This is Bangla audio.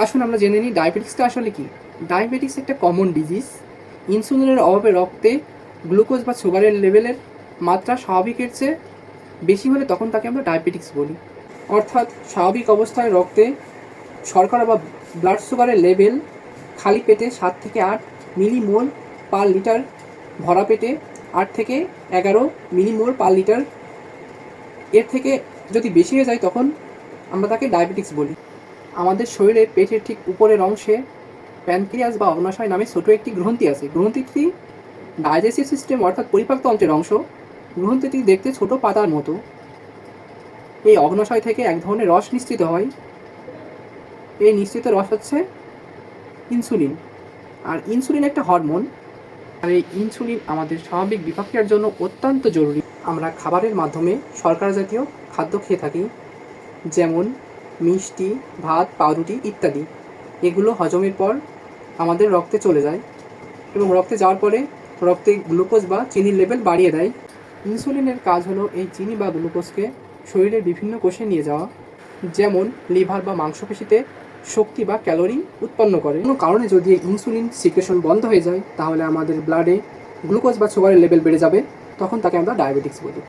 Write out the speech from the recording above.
আসুন আমরা জেনে নিই ডায়াবেটিক্সটা আসলে কি। ডায়াবেটিক্স একটা কমন ডিজিজ। ইনসুলিনের অভাবে রক্তে গ্লুকোজ বা সুগারের লেভেলের মাত্রা স্বাভাবিকের চেয়ে বেশি হলে তখন তাকে আমরা ডায়াবেটিক্স বলি। অর্থাৎ স্বাভাবিক অবস্থায় রক্তে শর্করা বা ব্লাড সুগারের লেভেল খালি পেটে 7 থেকে 8 মিলিমোল পার লিটার, ভরা পেটে 8 থেকে 11 মিলিমোল পার লিটার, এর থেকে যদি বেশি হয়ে যায় তখন আমরা তাকে ডায়াবেটিক্স বলি। আমাদের শরীরে পেটের ঠিক উপরের অংশে প্যানক্রিয়াস বা অগ্নাশয় নামে ছোট একটি গ্রন্থি আছে। গ্রন্থিটি ডাইজেস্টিভ সিস্টেম অর্থাৎ পরিপাকতন্ত্রের অংশ। গ্রন্থিটি দেখতে ছোট পাতার মতো। এই অগ্নাশয় থেকে এক ধরনের রস নিঃসৃত হয়। এই নিঃসৃত রস হচ্ছে ইনসুলিন। আর ইনসুলিন একটা হরমোন। আর এই ইনসুলিন আমাদের স্বাভাবিক বিপাকের জন্য অত্যন্ত জরুরি। আমরা খাবারের মাধ্যমে শর্করা জাতীয় খাদ্য খেয়ে থাকি, যেমন মিষ্টি, ভাত, পাউরুটি ইত্যাদি। এগুলো হজমের পর আমাদের রক্তে চলে যায় এবং রক্তে যাওয়ার পরে রক্তে গ্লুকোজ বা চিনির লেভেল বাড়িয়ে দেয়। ইনসুলিনের কাজ হলো এই চিনি বা গ্লুকোজকে শরীরের বিভিন্ন কোষে নিয়ে যাওয়া, যেমন লিভার বা মাংসপেশিতে শক্তি বা ক্যালোরি উৎপন্ন করে। কোনো কারণে যদি ইনসুলিন সিক্রেশন বন্ধ হয়ে যায় তাহলে আমাদের ব্লাডে গ্লুকোজ বা সুগারের লেভেল বেড়ে যাবে, তখন তাকে আমরা ডায়াবেটিক্স বলি।